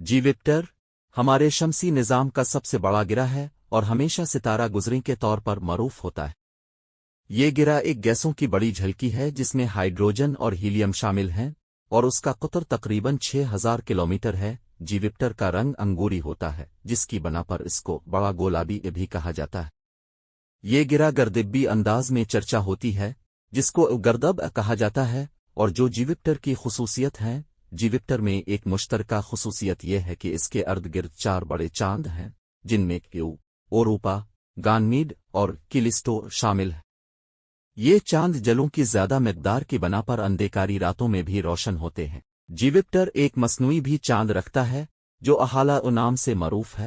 جیوپٹر ہمارے شمسی نظام کا سب سے بڑا گرہ ہے اور ہمیشہ ستارہ گزری کے طور پر معروف ہوتا ہے۔ یہ گرہ ایک گیسوں کی بڑی جھلکی ہے جس میں ہائیڈروجن اور ہیلیم شامل ہیں اور اس کا قطر تقریباً 6000 کلومیٹر ہے۔ جیوپٹر کا رنگ انگوری ہوتا ہے جس کی بنا پر اس کو بڑا گولابی بھی کہا جاتا ہے۔ یہ گرہ گردبی انداز میں چرچا ہوتی ہے جس کو گردب کہا جاتا ہے اور جو جیوپٹر کی خصوصیت ہیں۔ جیوپٹر میں ایک مشترکہ خصوصیت یہ ہے کہ اس کے ارد گرد 4 بڑے چاند ہیں جن میں اوروپا، گانمیڈ اور کیلیسٹو شامل ہیں۔ یہ چاند جلوں کی زیادہ مقدار کی بنا پر اندھیکاری راتوں میں بھی روشن ہوتے ہیں۔ جیوپٹر ایک مصنوعی بھی چاند رکھتا ہے جو احالہ نام سے معروف ہے۔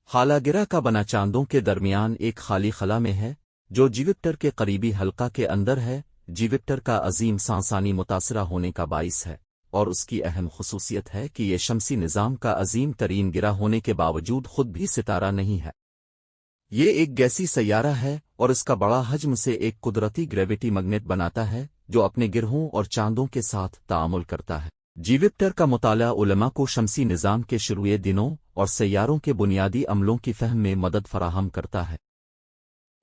حالہ گرہ کا بنا چاندوں کے درمیان ایک خالی خلا میں ہے جو جیوپٹر کے قریبی حلقہ کے اندر ہے۔ جیوپٹر کا عظیم سانسانی متاثرہ ہونے کا باعث ہے اور اس کی اہم خصوصیت ہے کہ یہ شمسی نظام کا عظیم ترین گرہ ہونے کے باوجود خود بھی ستارہ نہیں ہے۔ یہ ایک گیسی سیارہ ہے اور اس کا بڑا حجم سے ایک قدرتی گریویٹی میگنیٹ بناتا ہے جو اپنے گرہوں اور چاندوں کے ساتھ تعامل کرتا ہے۔ جیوپٹر کا مطالعہ علماء کو شمسی نظام کے شروعی دنوں اور سیاروں کے بنیادی عملوں کی فہم میں مدد فراہم کرتا ہے۔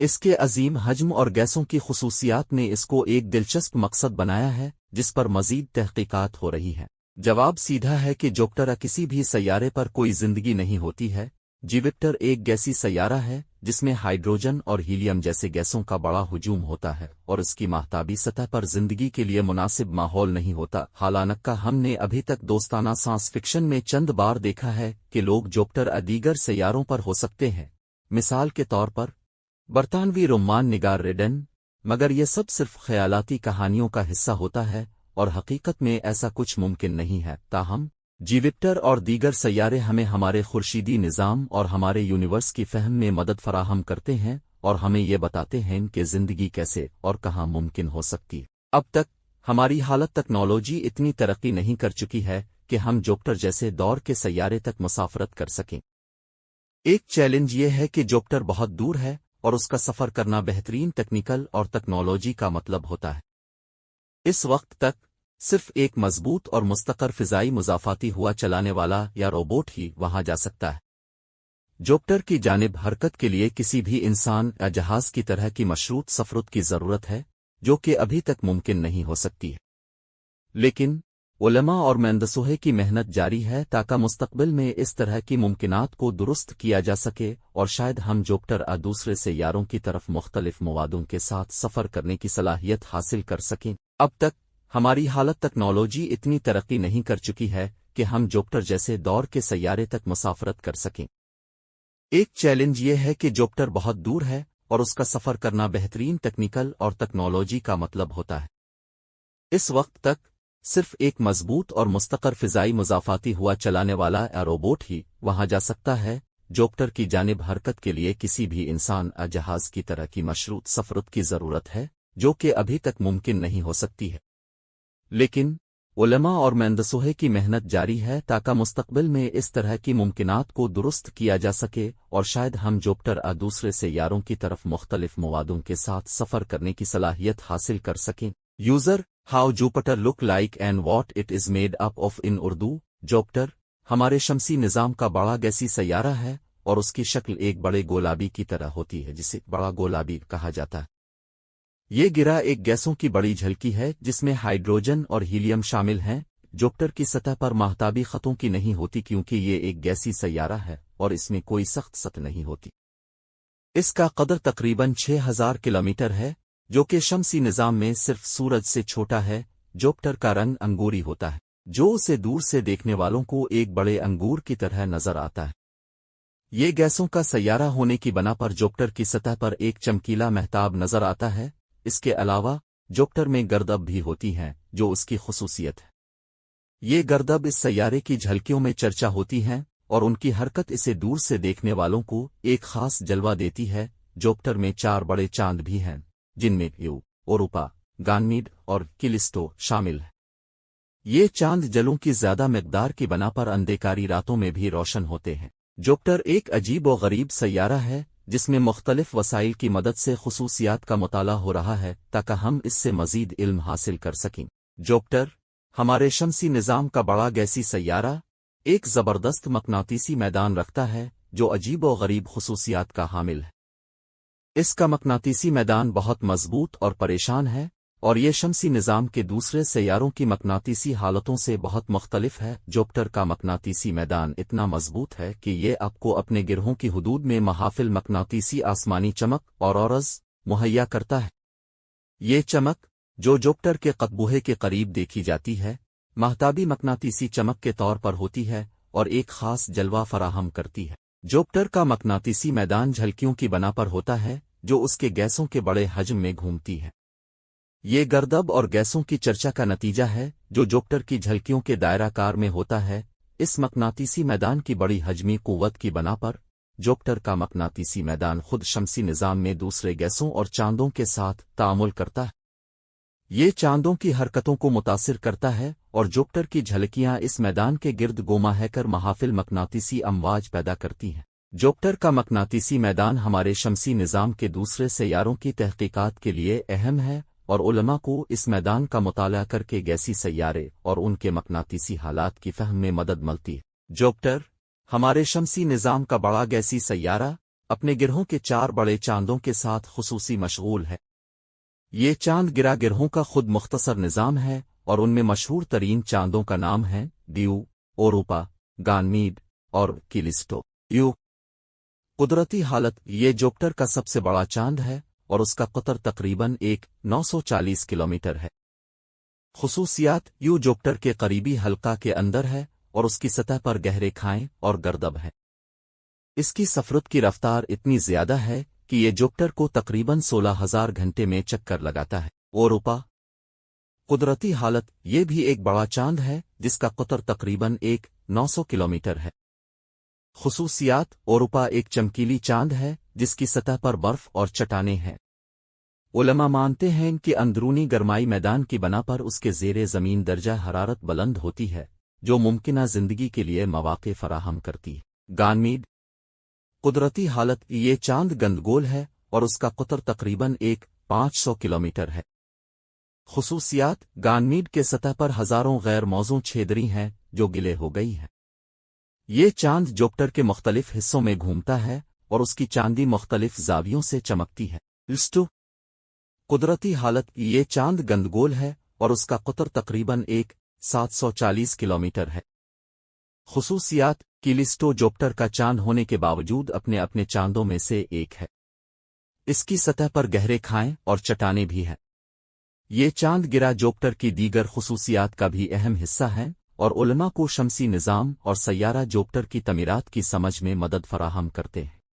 اس کے عظیم حجم اور گیسوں کی خصوصیات نے اس کو ایک دلچسپ مقصد بنایا ہے جس پر مزید تحقیقات ہو رہی ہیں۔ جواب سیدھا ہے کہ جوپٹر کسی بھی سیارے پر کوئی زندگی نہیں ہوتی ہے۔ جیوپٹر ایک گیسی سیارہ ہے جس میں ہائیڈروجن اور ہیلیم جیسے گیسوں کا بڑا ہجوم ہوتا ہے اور اس کی ماہتابی سطح پر زندگی کے لیے مناسب ماحول نہیں ہوتا۔ حالانکہ ہم نے ابھی تک دوستانہ سائنس فکشن میں چند بار دیکھا ہے کہ لوگ جوپٹر دیگر سیاروں پر ہو سکتے ہیں، مثال کے طور پر برطانوی رومان نگار ریڈن، مگر یہ سب صرف خیالاتی کہانیوں کا حصہ ہوتا ہے اور حقیقت میں ایسا کچھ ممکن نہیں ہے۔ تاہم جیوپٹر اور دیگر سیارے ہمیں ہمارے خورشیدی نظام اور ہمارے یونیورس کی فہم میں مدد فراہم کرتے ہیں اور ہمیں یہ بتاتے ہیں کہ زندگی کیسے اور کہاں ممکن ہو سکتی ہے۔ اب تک ہماری حالت ٹیکنالوجی اتنی ترقی نہیں کر چکی ہے کہ ہم جوپٹر جیسے دور کے سیارے تک مسافرت کر سکیں۔ ایک چیلنج یہ ہے کہ جوپٹر بہت دور ہے اور اس کا سفر کرنا بہترین ٹیکنیکل اور ٹیکنالوجی کا مطلب ہوتا ہے۔ اس وقت تک صرف ایک مضبوط اور مستقر فضائی مضافاتی ہوا چلانے والا یا روبوٹ ہی وہاں جا سکتا ہے۔ جوپٹر کی جانب حرکت کے لیے کسی بھی انسان یا جہاز کی طرح کی مشروط سفرت کی ضرورت ہے جو کہ ابھی تک ممکن نہیں ہو سکتی ہے۔ لیکن علماء اور مہندسوں کی محنت جاری ہے تاکہ مستقبل میں اس طرح کی ممکنات کو درست کیا جا سکے اور شاید ہم جوپٹر دوسرے سیاروں کی طرف مختلف موادوں کے ساتھ سفر کرنے کی صلاحیت حاصل کر سکیں۔ اب تک ہماری حالت ٹیکنالوجی اتنی ترقی نہیں کر چکی ہے کہ ہم جوپٹر جیسے دور کے سیارے تک مسافرت کر سکیں۔ ایک چیلنج یہ ہے کہ جوپٹر بہت دور ہے اور اس کا سفر کرنا بہترین ٹیکنیکل اور ٹیکنالوجی کا مطلب ہوتا ہے۔ اس وقت تک صرف ایک مضبوط اور مستقر فضائی مضافاتی ہوا چلانے والا یا روبوٹ ہی وہاں جا سکتا ہے۔ جوپٹر کی جانب حرکت کے لیے کسی بھی انسان یا جہاز کی طرح کی مشروط سفرت کی ضرورت ہے جو کہ ابھی تک ممکن نہیں ہو سکتی ہے۔ لیکن علماء اور مہندسوں کی محنت جاری ہے تاکہ مستقبل میں اس طرح کی ممکنات کو درست کیا جا سکے اور شاید ہم جوپٹر دوسرے سیاروں کی طرف مختلف موادوں کے ساتھ سفر کرنے کی صلاحیت حاصل کر سکیں۔ User how Jupiter look like and what it is made up of in Urdu. Jupiter ہمارے شمسی نظام کا بڑا گیسی سیارہ ہے اور اس کی شکل ایک بڑے گولابی کی طرح ہوتی ہے جسے بڑا گولابی کہا جاتا ہے۔ یہ گرہ ایک گیسوں کی بڑی جھلکی ہے جس میں ہائیڈروجن اور ہیلیم شامل ہیں۔ جوپٹر کی سطح پر ماہتابی خطوں کی نہیں ہوتی کیونکہ یہ ایک گیسی سیارہ ہے اور اس میں کوئی سخت سطح نہیں ہوتی۔ اس کا قدر تقریباً 6000 کلومیٹر ہے جو کہ شمسی نظام میں صرف سورج سے چھوٹا ہے۔ جوپٹر کا رنگ انگوری ہوتا ہے جو اسے دور سے دیکھنے والوں کو ایک بڑے انگور کی طرح نظر آتا ہے۔ یہ گیسوں کا سیارہ ہونے کی بنا پر جوپٹر کی سطح پر ایک چمکیلا مہتاب نظر آتا ہے۔ اس کے علاوہ جوپٹر میں گردب بھی ہوتی ہیں جو اس کی خصوصیت ہے۔ یہ گردب اس سیارے کی جھلکیوں میں چرچا ہوتی ہیں اور ان کی حرکت اسے دور سے دیکھنے والوں کو ایک خاص جلوہ دیتی ہے۔ جوپٹر میں 4 بڑے چاند بھی ہیں جن میں اوروپا، گانمیڈ اور کیلیسٹو شامل ہیں۔ یہ چاند جلوں کی زیادہ مقدار کی بنا پر اندھیکاری راتوں میں بھی روشن ہوتے ہیں۔ جوپٹر ایک عجیب و غریب سیارہ ہے جس میں مختلف وسائل کی مدد سے خصوصیات کا مطالعہ ہو رہا ہے تاکہ ہم اس سے مزید علم حاصل کر سکیں۔ جوپٹر ہمارے شمسی نظام کا بڑا گیسی سیارہ ایک زبردست مقناطیسی میدان رکھتا ہے جو عجیب و غریب خصوصیات کا حامل ہے۔ اس کا مقناطیسی میدان بہت مضبوط اور پریشان ہے، اور یہ شمسی نظام کے دوسرے سیاروں کی مقناطیسی حالتوں سے بہت مختلف ہے۔ جوپٹر کا مقناطیسی میدان اتنا مضبوط ہے کہ یہ آپ کو اپنے گرہوں کی حدود میں محافل مقناطیسی آسمانی چمک اور اورز مہیا کرتا ہے۔ یہ چمک، جو جوپٹر کے قطبوہے کے قریب دیکھی جاتی ہے، مہتابی مقناطیسی چمک کے طور پر ہوتی ہے اور ایک خاص جلوہ فراہم کرتی ہے۔ جوپٹر کا مقناطیسی میدان جھلکیوں کی بنا پر ہوتا ہے جو اس کے گیسوں کے بڑے حجم میں گھومتی ہے۔ یہ گردب اور گیسوں کی چرچا کا نتیجہ ہے جو جوپٹر کی جھلکیوں کے دائرہ کار میں ہوتا ہے۔ اس مقناطیسی میدان کی بڑی حجمی قوت کی بنا پر جوپٹر کا مقناطیسی میدان خود شمسی نظام میں دوسرے گیسوں اور چاندوں کے ساتھ تعامل کرتا ہے۔ یہ چاندوں کی حرکتوں کو متاثر کرتا ہے اور جوپٹر کی جھلکیاں اس میدان کے گرد گوما ہے کر محافل مقناطیسی امواج پیدا کرتی ہیں۔ جوپٹر کا مقناطیسی میدان ہمارے شمسی نظام کے دوسرے سیاروں کی تحقیقات کے لیے اہم ہے، اور علماء کو اس میدان کا مطالعہ کر کے گیسی سیارے اور ان کے مقناطیسی حالات کی فہم میں مدد ملتی ہے۔ جوپٹر، ہمارے شمسی نظام کا بڑا گیسی سیارہ، اپنے گرہوں کے 4 بڑے چاندوں کے ساتھ خصوصی مشغول ہے۔ یہ چاند گرہ گرہوں کا خود مختصر نظام ہے، اور ان میں مشہور ترین چاندوں کا نام ہے دیو، اوروپا، گانمیڈ اور کیلیسٹو۔ قدرتی حالت، یہ جوپٹر کا سب سے بڑا چاند ہے اور اس کا قطر تقریباً 940 کلومیٹر ہے۔ خصوصیات، جوپٹر کے قریبی حلقہ کے اندر ہے اور اس کی سطح پر گہرے کھائیں اور گردب ہے۔ اس کی سفرت کی رفتار اتنی زیادہ ہے کہ یہ جوپٹر کو تقریباً 16,000 گھنٹے میں چکر لگاتا ہے۔ اوروپا، قدرتی حالت، یہ بھی ایک بڑا چاند ہے جس کا قطر تقریباً 900 کلومیٹر ہے۔ خصوصیات، اوروپا ایک چمکیلی چاند ہے جس کی سطح پر برف اور چٹانیں ہیں۔ علماء مانتے ہیں کہ اندرونی گرمائی میدان کی بنا پر اس کے زیر زمین درجہ حرارت بلند ہوتی ہے، جو ممکنہ زندگی کے لیے مواقع فراہم کرتی ہے۔ گانمیڈ، قدرتی حالت، یہ چاند گندگول ہے اور اس کا قطر تقریباً 500 کلومیٹر ہے۔ خصوصیات، گانمیڈ کے سطح پر ہزاروں غیر موزوں چھیدری ہیں جو گلے ہو گئی ہیں۔ یہ چاند جوپٹر کے مختلف حصوں میں گھومتا ہے اور اس کی چاندی مختلف زاویوں سے چمکتی ہے۔ قدرتی حالت، یہ چاند گندگول ہے اور اس کا قطر تقریباً 740 کلومیٹر ہے۔ خصوصیات، کیلیسٹو جوپٹر کا چاند ہونے کے باوجود اپنے چاندوں میں سے ایک ہے۔ اس کی سطح پر گہرے کھائیں اور چٹانیں بھی ہیں۔ یہ چاند گرہ جوپٹر کی دیگر خصوصیات کا بھی اہم حصہ ہے اور علماء کو شمسی نظام اور سیارہ جوپٹر کی تعمیرات کی سمجھ میں مدد فراہم کرتے ہیں۔